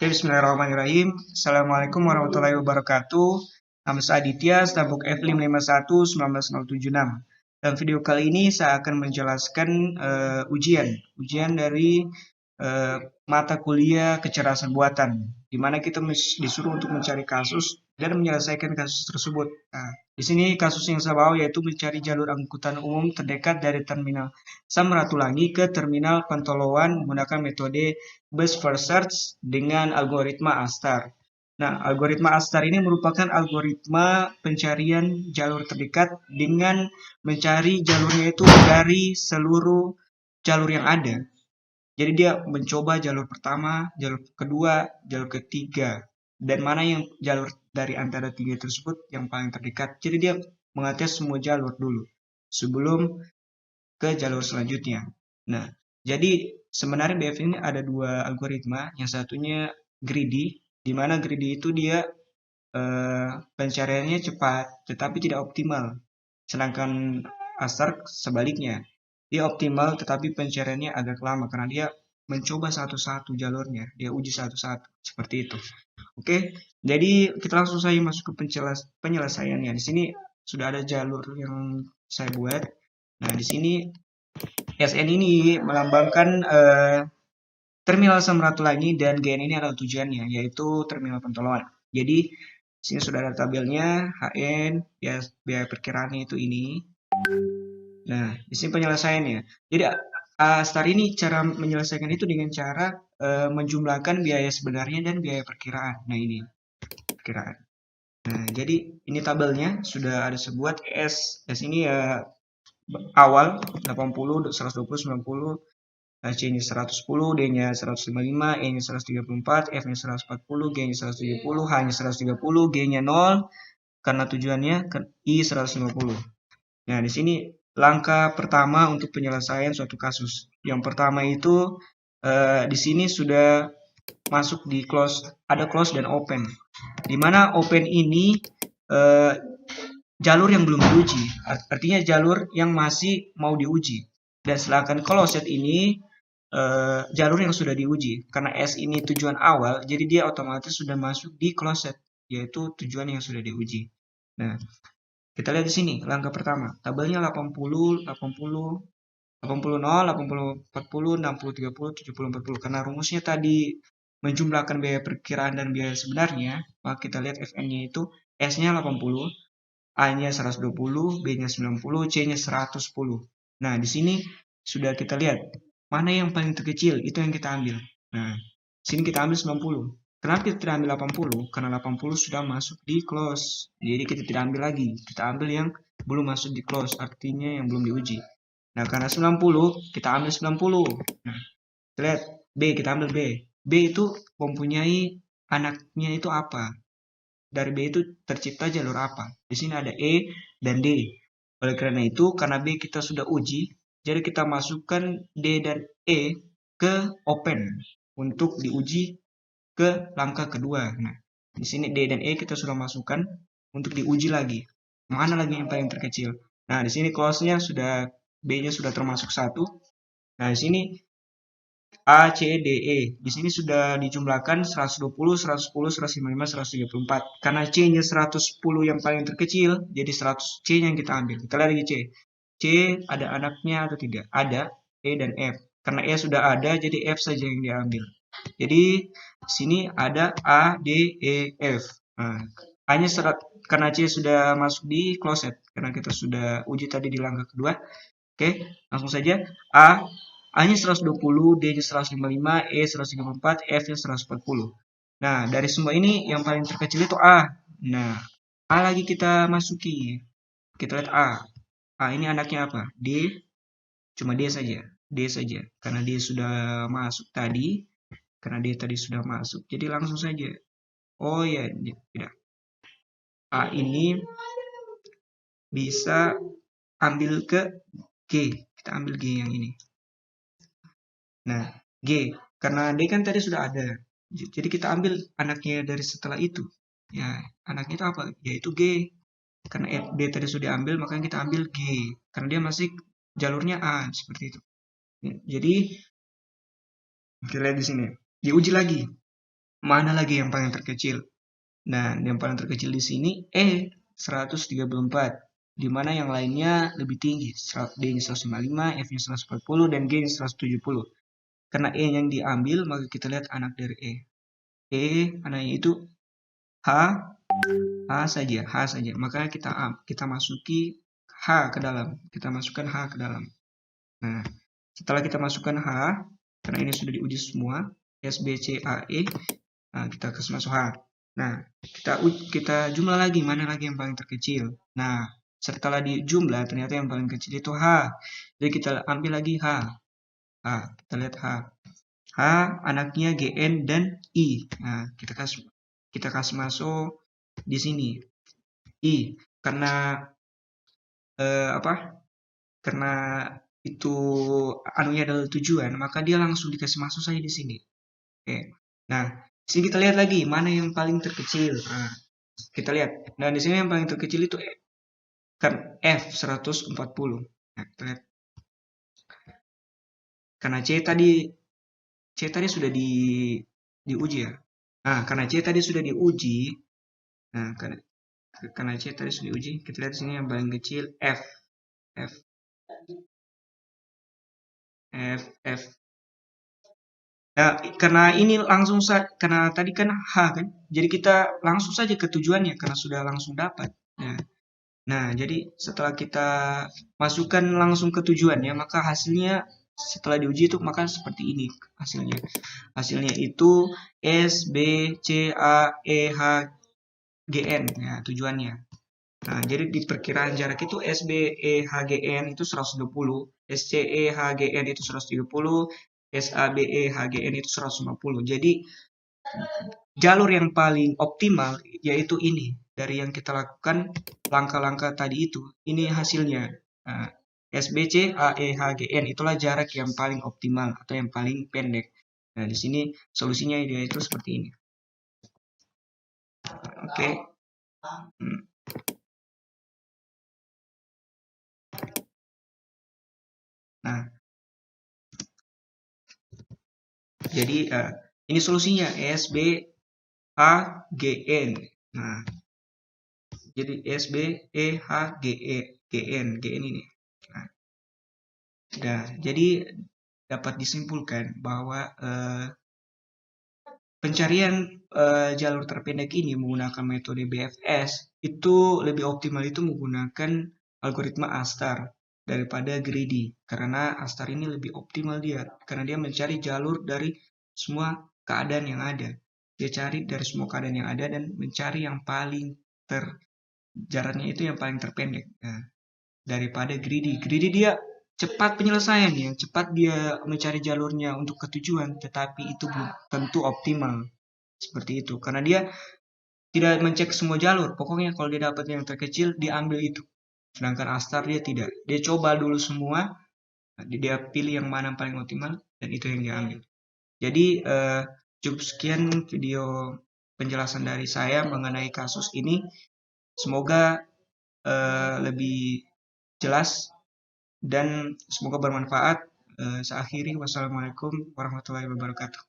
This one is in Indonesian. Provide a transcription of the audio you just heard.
Oke, bismillahirrahmanirrahim. Assalamualaikum warahmatullahi wabarakatuh. Nama saya Aditya, stabuk F551-19076. Dalam video kali ini saya akan menjelaskan ujian dari mata kuliah kecerdasan buatan, di mana kita disuruh untuk mencari kasus dan menyelesaikan kasus tersebut. Nah, di sini kasus yang saya bawa yaitu mencari jalur angkutan umum terdekat dari terminal Samratulangi ke terminal Pentolowan menggunakan metode Bus First Search dengan algoritma ASTAR. Nah, algoritma ASTAR ini merupakan algoritma pencarian jalur terdekat dengan mencari jalurnya itu dari seluruh jalur yang ada. Jadi dia mencoba jalur pertama, jalur kedua, jalur ketiga, dan mana yang jalur dari antara tiga tersebut yang paling terdekat. Jadi dia mengetes semua jalur dulu sebelum ke jalur selanjutnya. Nah, jadi sebenarnya BF ini ada dua algoritma. Yang satunya greedy, di mana greedy itu dia pencariannya cepat, tetapi tidak optimal. Sedangkan ASTAR sebaliknya, dia optimal tetapi pencariannya agak lama karena dia mencoba satu-satu jalurnya, dia uji satu-satu seperti itu. Oke, jadi kita langsung saja masuk ke penyelesaiannya. Di sini sudah ada jalur yang saya buat. Nah, di sini SN ini melambangkan terminal Samratulangi dan GN ini adalah tujuannya, yaitu terminal Pentolowan. Jadi sini sudah ada tabelnya, HN, biaya perkiraannya itu ini. Nah, di sini penyelesaiannya. Jadi ASTAR ini cara menyelesaikan itu dengan cara menjumlahkan biaya sebenarnya dan biaya perkiraan. Nah, ini perkiraan. Nah, jadi ini tabelnya sudah ada sebuah S ini ya awal 80, 120, 90, C-nya 110, D-nya 155, E-nya 134, F-nya 140, G-nya 170, H-nya 130, G-nya 0 karena tujuannya ke I 150. Nah, di sini langkah pertama untuk penyelesaian suatu kasus. Yang pertama itu di sini sudah masuk di close, ada close dan open. Di mana open ini jalur yang belum diuji, artinya jalur yang masih mau diuji. Dan sedangkan closed ini jalur yang sudah diuji. Karena S ini tujuan awal, jadi dia otomatis sudah masuk di closed, yaitu tujuan yang sudah diuji. Nah, kita lihat di sini langkah pertama, tabelnya 80, 80, 80, 0, 80, 40, 60, 30, 70, 40. Karena rumusnya tadi menjumlahkan biaya perkiraan dan biaya sebenarnya, maka kita lihat Fn-nya itu S-nya 80, A-nya 120, B-nya 90, C-nya 110. Nah, di sini sudah kita lihat mana yang paling terkecil, itu yang kita ambil. Nah, sini kita ambil 90. Kenapa kita tidak ambil 80? Karena 80 sudah masuk di close. Jadi kita tidak ambil lagi. Kita ambil yang belum masuk di close, artinya yang belum diuji. Nah, karena 90, kita ambil 90. Nah, kita lihat B, kita ambil B. B itu mempunyai anaknya itu apa? Dari B itu tercipta jalur apa? Di sini ada E dan D. Oleh karena itu, karena B kita sudah uji, jadi kita masukkan D dan E ke open untuk diuji ke langkah kedua. Nah, di sini D dan E kita sudah masukkan untuk diuji lagi. Mana lagi yang paling terkecil? Nah, di sini close-nya sudah B-nya sudah termasuk 1. Nah, di sini A, C, D, E. Di sini sudah dijumlahkan 120, 110, 155, 134. Karena C-nya 110 yang paling terkecil, jadi 100 C yang kita ambil. Kita lihat lagi C. C ada anaknya atau tidak? Ada, E dan F. Karena E sudah ada, jadi F saja yang diambil. Jadi di sini ada A, D, E, F. Nah, hanya karena C sudah masuk di closet, karena kita sudah uji tadi di langkah kedua. Oke, langsung saja. A-nya 120, D-nya 155, E 134, F-nya 140. Nah, dari semua ini yang paling terkecil itu A. Nah, A lagi kita masuki. Kita lihat A. A ini anaknya apa? D. Cuma D saja. D saja. Karena D sudah masuk tadi. Karena D tadi sudah masuk. Jadi langsung saja. Oh ya, tidak. A ini bisa ambil ke G. Kita ambil G yang ini. Nah, G. Karena D kan tadi sudah ada. Jadi kita ambil anaknya dari setelah itu. Ya, anaknya itu apa? Yaitu G. Karena D tadi sudah ambil, makanya kita ambil G. Karena dia masih jalurnya A. Seperti itu. Ya, jadi, kita lihat di sini. Diuji lagi. mana lagi yang paling terkecil. Nah, yang paling terkecil di sini E 134, di mana yang lainnya lebih tinggi, D-nya 155, F-nya 140, dan G-nya 170. Karena E yang diambil, maka kita lihat anak dari E. E anaknya itu H, H saja. Maka kita masuki H ke dalam. Kita masukkan H ke dalam. Nah, setelah kita masukkan H, karena ini sudah diuji semua, S, B, C, A, E, nah, kita kasih masuk H. Nah, kita jumlah lagi, mana lagi yang paling terkecil. Nah, setelah dijumlah, ternyata yang paling kecil itu H. Jadi kita ambil lagi H. Kita lihat H. H, anaknya GN dan I. Nah, kita kasih masuk di sini. I, karena apa? Karena itu anunya adalah tujuan, maka dia langsung dikasih masuk saja di sini. Oke. Nah, di sini kita lihat lagi mana yang paling terkecil. Nah, kita lihat. Nah, di sini yang paling terkecil itu kan F 140. Nah, kita lihat. Karena C tadi sudah diuji ya. Nah, karena C tadi sudah diuji, nah karena C tadi sudah diuji, kita lihat di sini yang paling kecil F. F F F. Nah, karena ini langsung karena tadi kan H kan, jadi kita langsung saja ke tujuannya karena sudah langsung dapat. Nah, jadi setelah kita masukkan langsung ke tujuannya, maka hasilnya setelah diuji itu maka seperti ini hasilnya. Hasilnya itu S, B, C, A, E, H, G, N. Ya, tujuannya. Nah, jadi di perkiraan jarak itu SBEHGN itu 120, SCEHGN itu 130, SABEHGN itu 150. Jadi jalur yang paling optimal yaitu ini. Dari yang kita lakukan langkah-langkah tadi itu, ini hasilnya. Nah, SBC AEHGN itulah jarak yang paling optimal atau yang paling pendek. Nah, di sini solusinya yaitu seperti ini. Oke. Nah, jadi ini solusinya S, B, A, G, N. Nah, jadi S, B, E, H, G, E, G, N ini. Nah, jadi dapat disimpulkan bahwa pencarian jalur terpendek ini menggunakan metode BFS itu lebih optimal itu menggunakan algoritma Astar daripada greedy, karena Astar ini lebih optimal karena dia mencari jalur dari semua keadaan yang ada. Dia cari dari semua keadaan yang ada dan mencari yang paling jaraknya itu yang paling terpendek. Nah, daripada greedy. Greedy dia cepat penyelesaiannya, cepat dia mencari jalurnya untuk ketujuan, tetapi itu belum tentu optimal. Seperti itu. Karena dia tidak mencek semua jalur. Pokoknya kalau dia dapat yang terkecil, dia ambil itu. Sedangkan Astar dia tidak. Dia coba dulu semua, dia pilih yang mana paling optimal, dan itu yang dia ambil. Jadi cukup sekian video penjelasan dari saya mengenai kasus ini. Semoga lebih jelas dan semoga bermanfaat. Saya akhiri, wassalamualaikum warahmatullahi wabarakatuh.